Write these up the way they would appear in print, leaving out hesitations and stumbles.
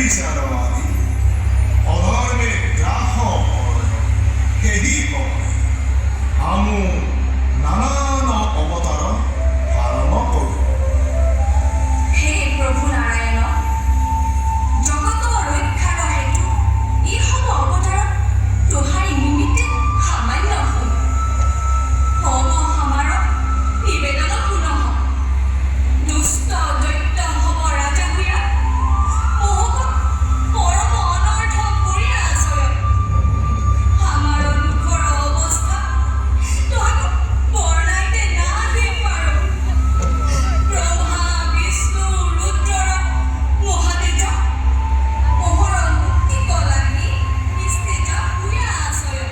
বিচাৰবাদী অধৰ্মে গ্ৰাস সেহি আমো নানান অৱতাৰ ধাৰণ কৰোঁ। হে প্ৰভু নাৰায়ণ, জগতৰ ৰক্ষাৰ হেতু এই সব অৱতাৰত তোহাৰি নিমিত্তে সামান্য হল। হম সমাৰ নিবেদন পুনঃ দুষ্ট দৈত্য হব ৰাজা হুয়া মোহক পৰম অনৰ্থ কৰি আছয়। আমাৰ দুখৰ অৱস্থা তোহাক বৰ্ণাইতে নাহি পাৰো। ব্ৰহ্মা বিষ্ণু ৰুদ্ৰৰ মহাতেজ মোহৰ মুক্তি কলাহি নিস্তেজ হুয়া আছয়।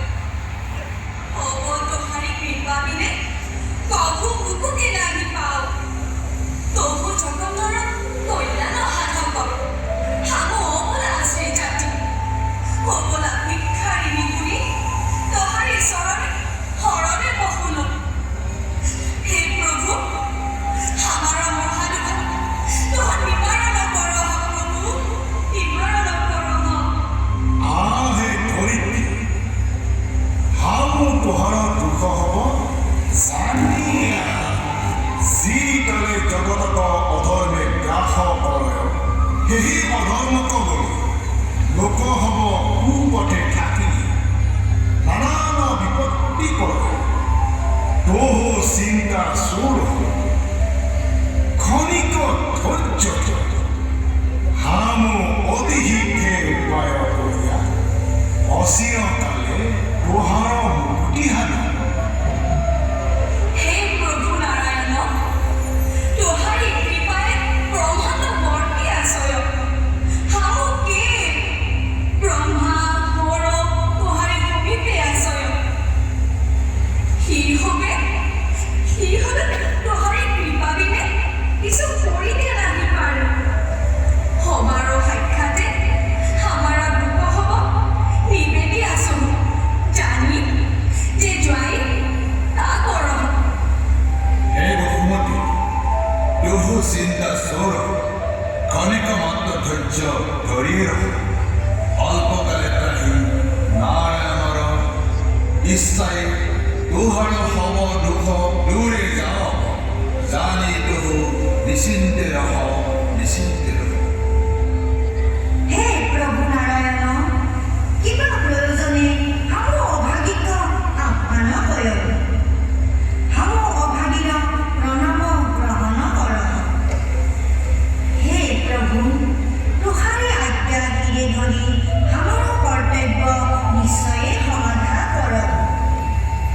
হব তোহাৰি কৃপা বিনে কভু মুকুকে নাহি পাও। তবু জগতৰ কল্যাণ সাধক হাম অবলা শ্ৰী জাতি অবলা ভিক্ষাৰিণী বুলি তোহাৰি চৰণে শৰণে বসুল। হে প্ৰভু, আমাৰ মহাদুখ তোহাৰ নিবাৰণ কৰহ প্ৰভু, নিবাৰণ কৰহ। আহে ধৰিত্ৰী হামো তোহাৰ দুখ হব জানিয়া। যিদৰে জগতক অধৰ্মে গ্ৰাস কৰে সেহি অধৰ্মক বুলি লোক হব কুপথে থাকি নানান বিপত্তি কৰে। তোহো চিন্তা চোৰ ক্ষণিক ধৈৰ্য হামো অতি শীঘ্ৰে উপায় কৰিয়া অচিৰকালে তোহাৰ মুক্তি হানি। হে প্ৰভু নাৰায়ণ, তোহাৰি কৃপাৰে ব্ৰহ্মাণ্ড বৰ্তি আছয়। হামকে ব্ৰহ্মা হৰ তোহাৰি সমীপে আছয়। সি হবে তোহাৰি কৃপা বিনে কিছু কৰিতে নাহি পাৰো। সবাৰ সাক্ষাতে আমাৰ দুখ হব নিবেদি আছো জানি যে যোৱাই তা কৰহ। হে বসুমতী তোহো চিন্তা চোৰ ক্ষণিক মাত্ৰ ধৈৰ্য ধৰি ৰহ। অল্পকালে ত্ৰাহি নাৰায়ণৰ ইচ্ছাই তোহাৰ হব দুখ দূৰে যাও। জানি তোহো নিশ্চিন্তে ৰহ, নিশ্চিন্তে ৰহ। হে প্ৰভু নাৰায়ণ, কিবা প্ৰয়োজনে হাম অভাগিক আহ্বান কৰক। হাম অভাগীৰ প্ৰণাম গ্ৰহণ কৰক। হে প্ৰভু, তোহাৰি আজ্ঞা ধীৰে ধৰি হামৰ কৰ্তব্য নিশ্চয়ে সমাধা কৰক।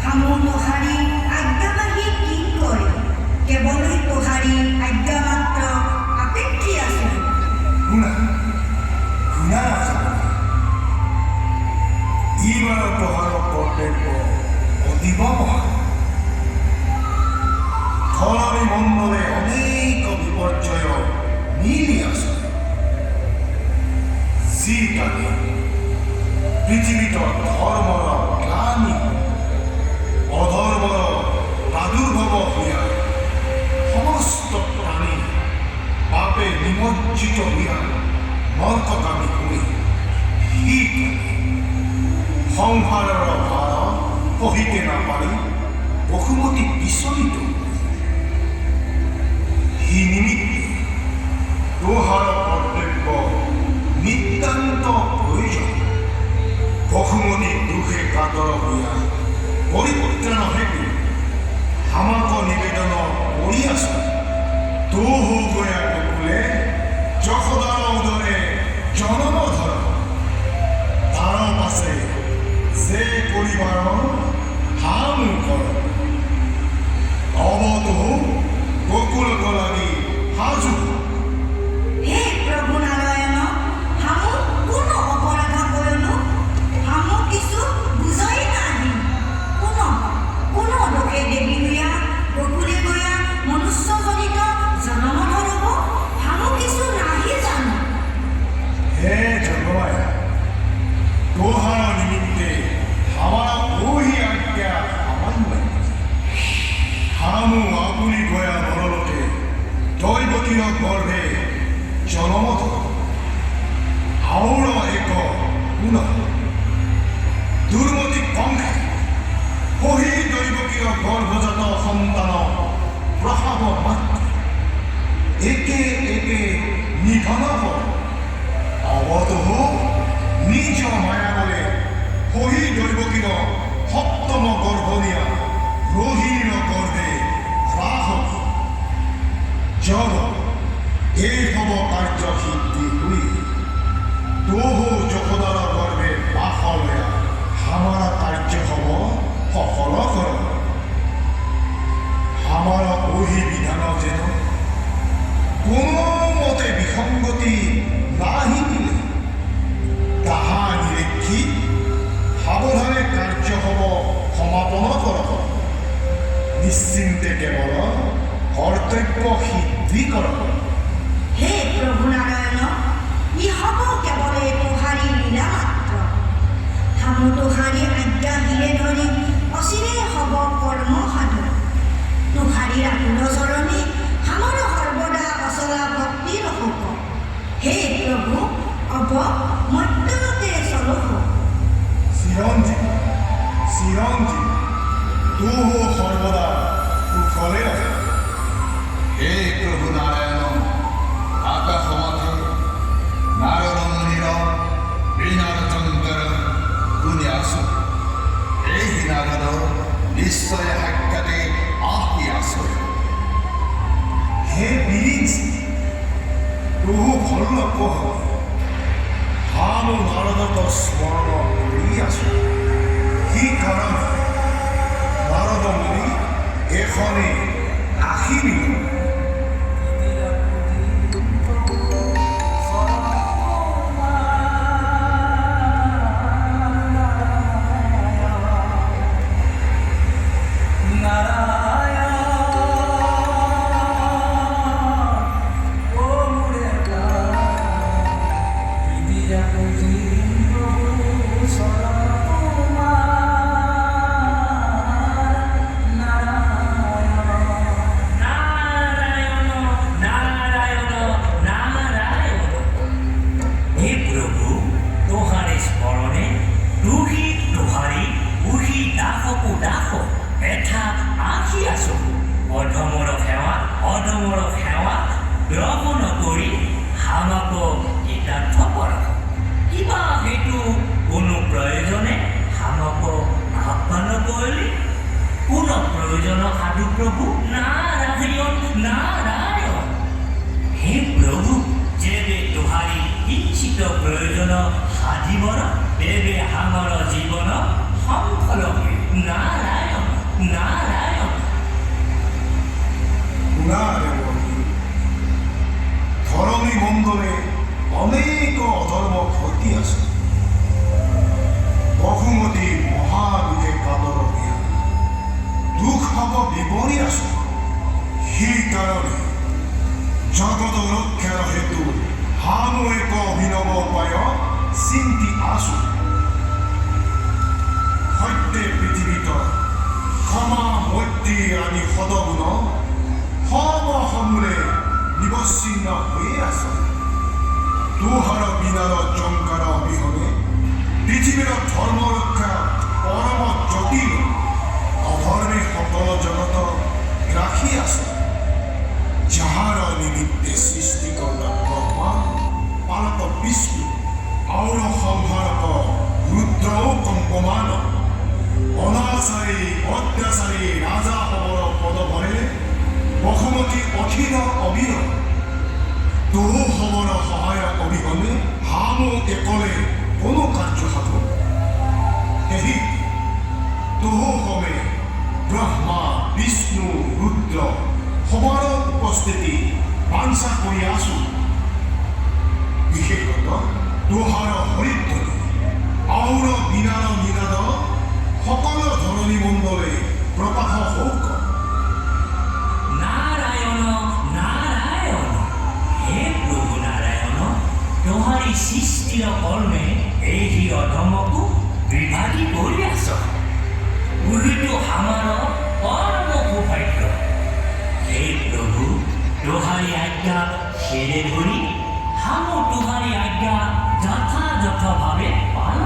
হাম তোহাৰি আজ্ঞাবাহী কিং কৰি কেৱল তোহাৰি আজ্ঞা মাত্ৰ আপেক্ষী আছো। শুনা শুনা এইবাৰ তোহাৰ কৰ্তব্য অতীব মহান। ধৰণী মণ্ডলে অনেক বিপৰ্যয় মিলি আছে। যি কালি পৃথিৱীত ধৰ্মৰ গ্লানি অধৰ্মৰ প্ৰাদুৰ্ভাৱ হোৱা সমস্ত প্ৰাণী পাপে নিমজ্জিত হোৱা নৰ্কগামী হৈ সি সংসাৰৰ ভাৰ সহিতে নাপাৰি বসুমতী বিচলিত। সি নিমিত্তে তোহাৰ কৰ্তব্য নিতান্ত প্ৰয়োজন। বসুমতী দুখে কাতৰ হোৱা পৰিত্ৰাণ হেতু আমাক নিবেদন কৰি আছো। তোহো গয়া কুকুলে যশোদাৰ উদৰে জনম ধৰ। তাৰ পাছে যে পৰিবাৰ হাম কৰ অৱতোহো গোকুলক লাগি সাজু। হে প্ৰভু নাৰায়ণ, হাম কোনো অপৰাধ কৰিলো। হাম কিছু বুজাই নাহি। কোনো লোকে দেৱী হুয়া গোকুলে গয়া মনুষ্যজনিত জনম ধৰব হাম কিছু নাহি জানো। হে জগমায়া তোহাৰ নিমিত্তে আমাৰ ওহি আজ্ঞা সামান্য। হামো আপুনি গয়া নৰলতে দৈৱতীৰ গৰ্ভে জনম ধৰ। পুনঃ দুৰ্মতি কংসে সহি দৈৱকীয় গৰ্ভজাত সন্তান প্ৰসাৱ মাত্ৰ একে একে নিধন কৰে অৱতহ নিজ মায়া বলে সহি দৈৱকীৰ সপ্তম গৰ্ভণীয়া রোহিণীর গর্ভে রাহব জল এই হব কার্য সিদ্ধি হুই তোহো যশোদার গর্ভে বাহলয়া হামারা কার্য হব সফল কর আমার ওহি বিধান যেন কোনো মতে বিসংগতি নাহি দিলে তাহা নিরীক্ষি সাবধানে কার্য হব সমাপন কর নিশ্চিন্তে কেৱল কৰ্তব্য সিদ্ধি কৰ হে প্ৰভু নাৰায়ণ ই হ'ব কেৱল তোহাৰী লীলা মাত্ৰ হামু তোহাৰী আজ্ঞা হিৰে ধৰি অচিৰে হ'ব কৰ্ম সাধন তোহাৰী আকুল চৰণী হামৰ সৰ্বদা অচলা ভক্তিৰ শোক হে প্ৰভু অব মত্যতে চলহ চিৰঞ্জীৱ চিৰঞ্জীৱ তোহো সৰ্বদা কুশলে আছে হে প্ৰভু নাৰায়ণ আকাশমাথে নাৰদ মুনিৰ বীণাৰ চন্দৰ গুণি আছো এই নাৰদ নিশ্চয় সাক্ষাতে আহি আছো হে বিৰিঞ্চ তোহো ভল্ল কহ হামো নাৰদক স্মৰণ কৰি আছো কি কাৰণ নারদ মুনি এখনে আহিবি গ্রহণ করি আমাক কৃতার্থ কর কিবা হেতু কোনো প্রয়োজনে আমাক আহ্বান করলি কোন প্রয়োজন সাধু প্রভু নারায়ণ নারায়ণ হে প্রভু যেবে তোহারি ইচ্ছিত প্রয়োজন সাধিবর তেবে আমার জীবন সফল হুই নারায়ণ নারায়ণ ধরণী মণ্ডলে অনেক অধর্ম ক্ষতি আছে বহুমতী মহাদুখে কাতর হইয়া দুখ হব বিপরী আছে সেই কারণে জগত রক্ষার হেতু হামো এক অভিনব উপায় চিন্তি আছো সত্যে পৃথিবীত ক্ষমা মৈত্ৰী আদি সদগুণ সৰ্বসমূলে নিবচ্ছিন্ন হয়ে আছে তোহার বিনার চমকার অবিহনে পৃথিবীর ধর্ম রক্ষা পরম জটিল অধর্মী সকল জগত রাখি আছে যাহার নিমিত্তে সৃষ্টিকর্তা ব্রহ্মা পালক বিষ্ণু और সংহারক রুদ্র কম্পমান অনাচারী অত্যাচারী রাজা হবর পদভরে বহুমতী অখিল অবিৰ তোহো হবৰ সহায়ক অবিহনে হামো একলে কোনো কাৰ্য সাধু সেহি তোহো হমে ব্ৰহ্মা বিষ্ণু ৰুদ্ৰ সবাৰ উপস্থিতি বাঞ্ছা কৰি আছো বিশেষত তোহাৰ হৰিধ্বনি আউৰ বিনাৰ নিনাদ সকল ধৰণী মণ্ডলে প্ৰকাশ হওক নাৰায়ণ নাৰায়ণ হে প্ৰভু নাৰায়ণ তোহাৰি সৃষ্টিৰ কৰ্মে এই অধমকু বিভাগী কৰি আছ উলিটো আমাৰ পৰম সৌভাগ্য হে প্ৰভু তোহাৰি আজ্ঞা সেৰে ধৰি হামো তোহাৰি আজ্ঞা যথাযথভাবে পালন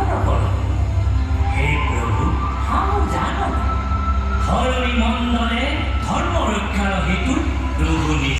ତୁହୁ